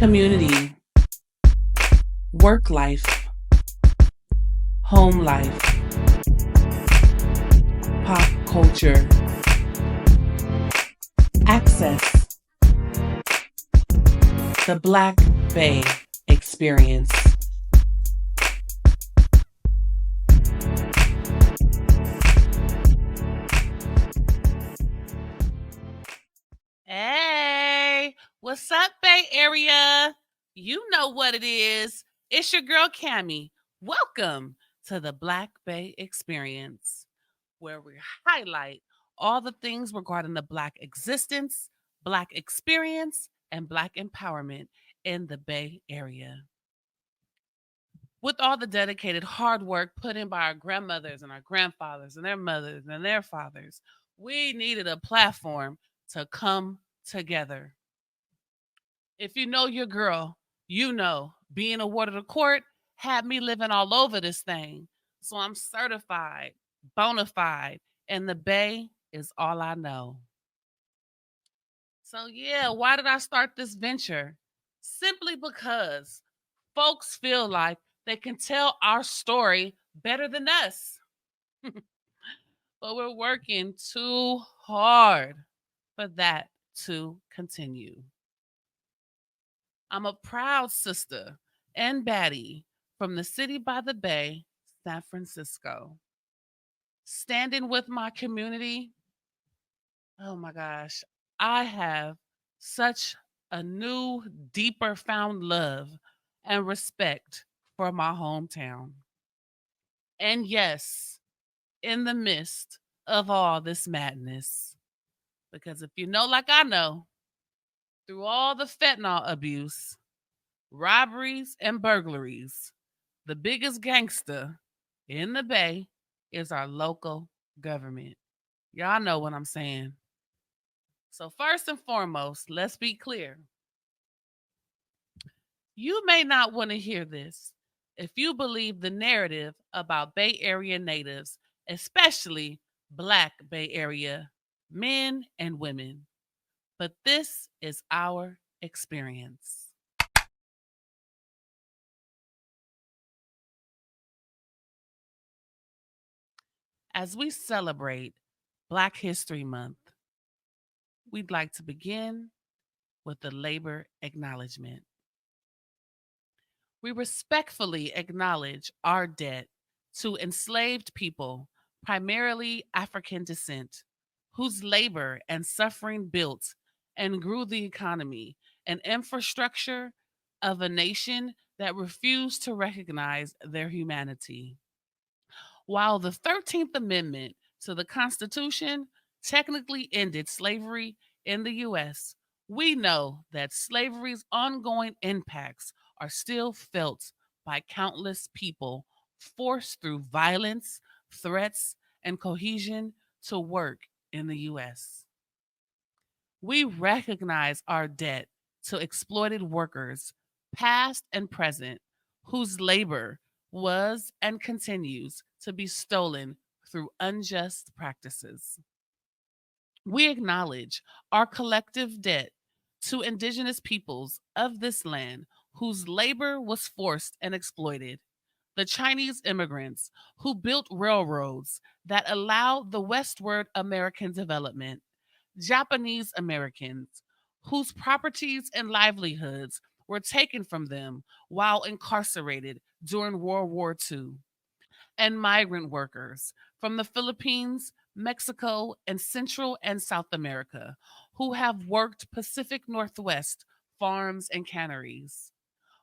Community, work life, home life, pop culture, access, the Black Bay experience. Hey, what's up, Bay Area? You know what it is. It's your girl, Cammie. Welcome to the Black Bay Experience, where we highlight all the things regarding the Black existence, Black experience, and Black empowerment in the Bay Area. With all the dedicated hard work put in by our grandmothers and our grandfathers and their mothers and their fathers, we needed a platform to come together. If you know your girl, you know being awarded a court had me living all over this thing. So I'm certified, bona fide, and the Bay is all I know. So, yeah, why did I start this venture? Simply because folks feel like they can tell our story better than us. But we're working too hard for that to continue. I'm a proud sister and baddie from the city by the bay, San Francisco. Standing with my community, oh my gosh, I have such a new, deeper found love and respect for my hometown. And yes, in the midst of all this madness, because if you know, like I know, through all the fentanyl abuse, robberies, and burglaries, the biggest gangster in the Bay is our local government. Y'all know what I'm saying. So, first and foremost, let's be clear. You may not want to hear this if you believe the narrative about Bay Area natives, especially Black Bay Area men and women. But this is our experience. As we celebrate Black History Month, we'd like to begin with the labor acknowledgement. We respectfully acknowledge our debt to enslaved people, primarily African descent, whose labor and suffering built and grew the economy and infrastructure of a nation that refused to recognize their humanity. While the 13th Amendment to the Constitution technically ended slavery in the U.S., we know that slavery's ongoing impacts are still felt by countless people forced through violence, threats, and cohesion to work in the U.S. We recognize our debt to exploited workers, past and present, whose labor was and continues to be stolen through unjust practices. We acknowledge our collective debt to Indigenous peoples of this land whose labor was forced and exploited, the Chinese immigrants who built railroads that allowed the westward American development, Japanese Americans whose properties and livelihoods were taken from them while incarcerated during World War II, and migrant workers from the Philippines, Mexico, and Central and South America who have worked Pacific Northwest farms and canneries.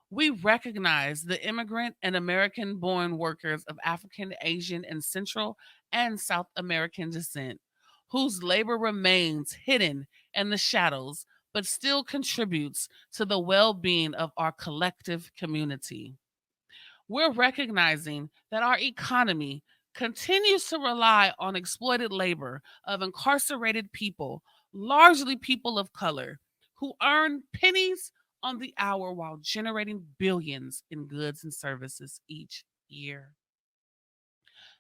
We recognize the immigrant and American born workers of African, Asian, and Central and South American descent, whose labor remains hidden in the shadows but still contributes to the well being of our collective community. We're recognizing that our economy continues to rely on exploited labor of incarcerated people, largely people of color, who earn pennies on the hour while generating billions in goods and services each year.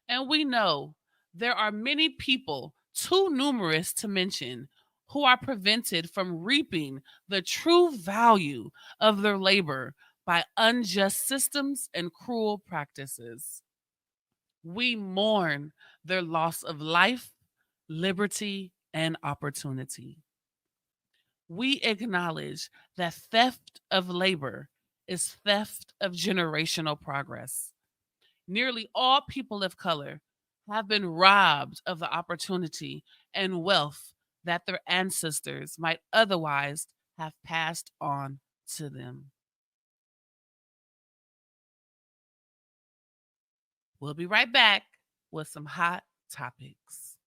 And we know there are many people, too numerous to mention, who are prevented from reaping the true value of their labor by unjust systems and cruel practices. We mourn their loss of life, liberty, and opportunity. We acknowledge that theft of labor is theft of generational progress. Nearly all people of color have been robbed of the opportunity and wealth that their ancestors might otherwise have passed on to them. We'll be right back with some hot topics.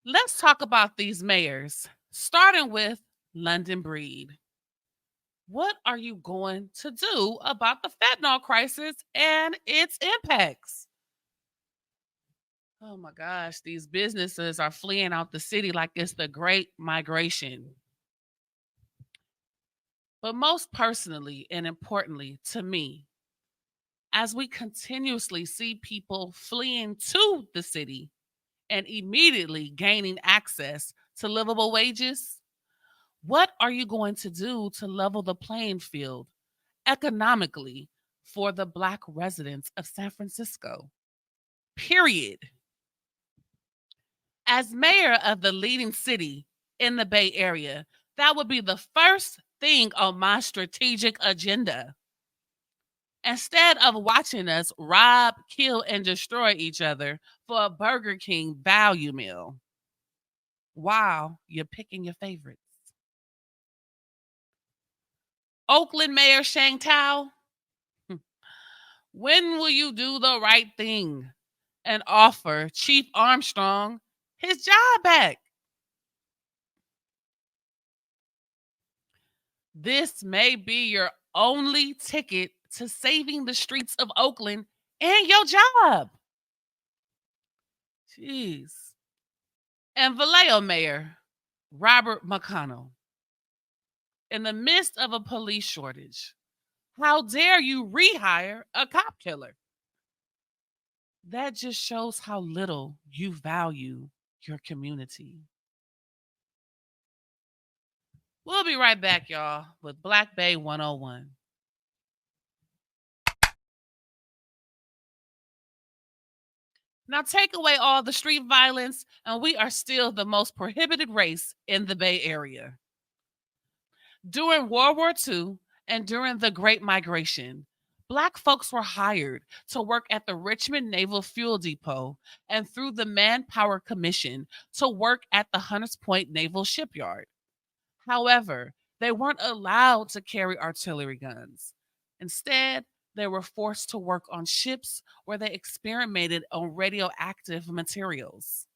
Let's talk about these mayors, starting with London Breed. What are you going to do about the fentanyl crisis and its impacts? Oh my gosh, these businesses are fleeing out the city like it's the great migration. But most personally and importantly to me, as we continuously see people fleeing to the city and immediately gaining access to livable wages, what are you going to do to level the playing field economically for the Black residents of San Francisco? Period. As mayor of the leading city in the Bay Area, that would be the first thing on my strategic agenda. Instead of watching us rob, kill, and destroy each other for a Burger King value meal while you're picking your favorites. Oakland Mayor Shang Tao, when will you do the right thing and offer Chief Armstrong his job back? This may be your only ticket to saving the streets of Oakland and your job. Jeez. And Vallejo Mayor Robert McConnell, in the midst of a police shortage, how dare you rehire a cop killer? That just shows how little you value your community. We'll be right back, y'all, with Black Bay 101. Now, take away all the street violence, and we are still the most prohibited race in the Bay Area. During World War II and during the Great Migration, Black folks were hired to work at the Richmond Naval Fuel Depot and through the Manpower Commission to work at the Hunters Point Naval Shipyard. However, they weren't allowed to carry artillery guns. Instead, they were forced to work on ships where they experimented on radioactive materials.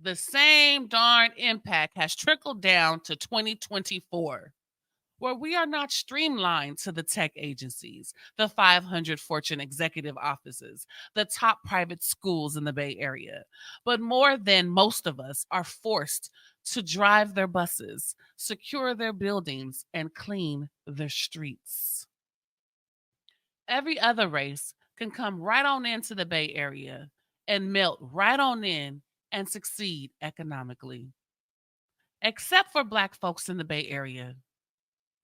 The same darn impact has trickled down to 2024, where we are not streamlined to the tech agencies, the 500 Fortune executive offices, the top private schools in the Bay Area, but more than most of us are forced to drive their buses, secure their buildings, and clean their streets. Every other race can come right on into the Bay Area and melt right on in and succeed economically, except for Black folks in the Bay Area.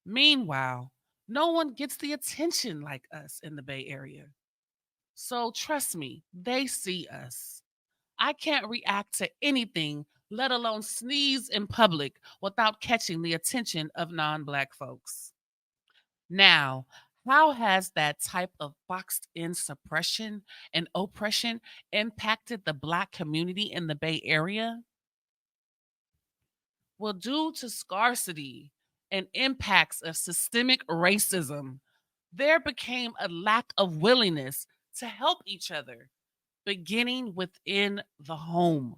Meanwhile, no one gets the attention like us in the Bay Area. So trust me, they see us. I can't react to anything, let alone sneeze in public, without catching the attention of non Black folks. Now, how has that type of boxed in suppression and oppression impacted the Black community in the Bay Area? Well, due to scarcity and impacts of systemic racism, there became a lack of willingness to help each other, beginning within the home.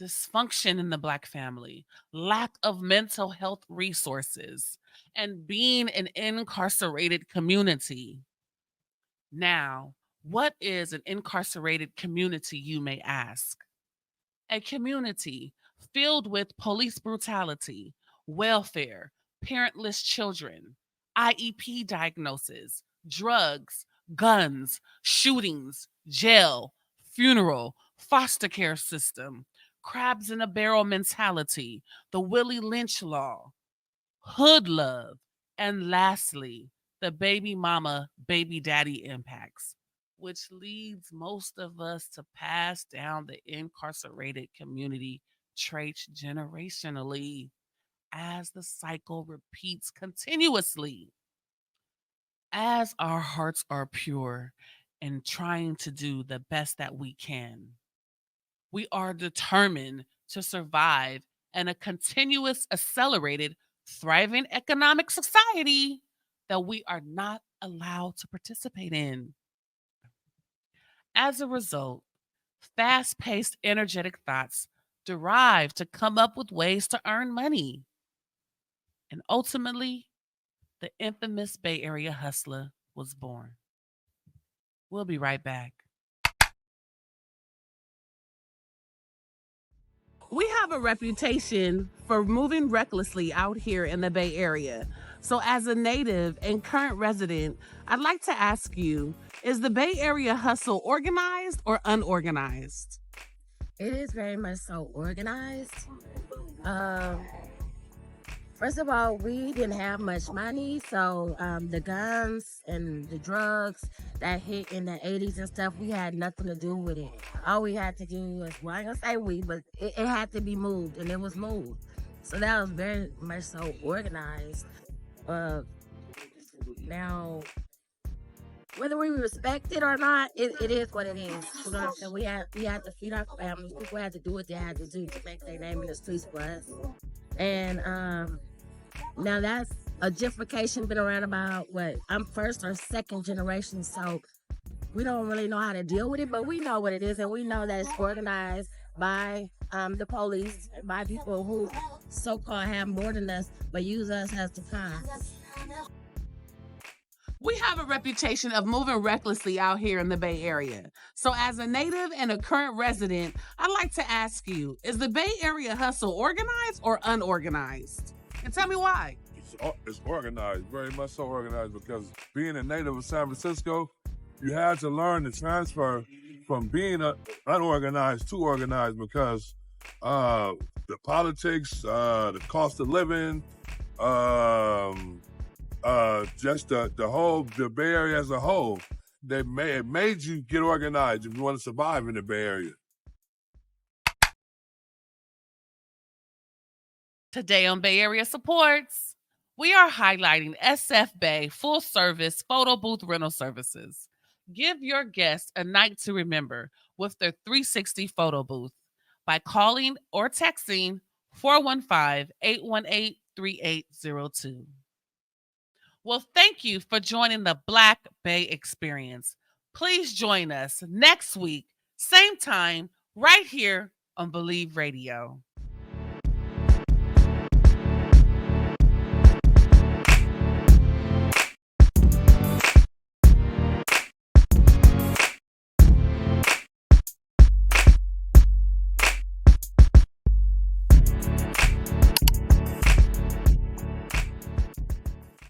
Dysfunction in the Black family, lack of mental health resources, and being an incarcerated community. Now, what is an incarcerated community, you may ask? A community filled with police brutality, welfare, parentless children, IEP diagnosis, drugs, guns, shootings, jail, funeral, foster care system, crabs in a barrel mentality, the Willie Lynch law, hood love, and lastly, the baby mama, baby daddy impacts, which leads most of us to pass down the incarcerated community traits generationally as the cycle repeats continuously. As our hearts are pure and trying to do the best that we can, we are determined to survive in a continuous, accelerated, thriving economic society that we are not allowed to participate in. As a result, fast paced, energetic thoughts derive to come up with ways to earn money. And ultimately, the infamous Bay Area hustler was born. We'll be right back. We have a reputation for moving recklessly out here in the Bay Area. So, as a native and current resident, I'd like to ask you, is the Bay Area hustle organized or unorganized? It is very much so organized. Um, First of all, we didn't have much money, so the guns and the drugs that hit in the 80s and stuff, we had nothing to do with it. All we had to do was, well, I ain't gonna say we, but it had to be moved, and it was moved. So that was very much so organized. Uh, Now, whether we respect it or not, it is what it is. You know what I'm saying? We had to feed our families. People had to do what they had to do to make their name in the streets for us. And now that's a gentrification been around about what I'm first or second generation, so we don't really know how to deal with it, but we know what it is, and we know that it's organized by the police, by people who so-called have more than us, but use us as the con. We have a reputation of moving recklessly out here in the Bay Area. So, as a native and a current resident, I'd like to ask you, is the Bay Area hustle organized or unorganized? And tell me why. It's organized, very much so organized, because being a native of San Francisco, you had to learn to transfer from being unorganized to organized because the politics, the cost of living, just the Bay Area as a whole, it made you get organized if you want to survive in the Bay Area. Today on Bay Area Supports, we are highlighting SF Bay full service photo booth rental services. Give your guests a night to remember with their 360 photo booth by calling or texting 415-818-3802. Well, thank you for joining the Black Bay Experience. Please join us next week, same time, right here on Believe Radio.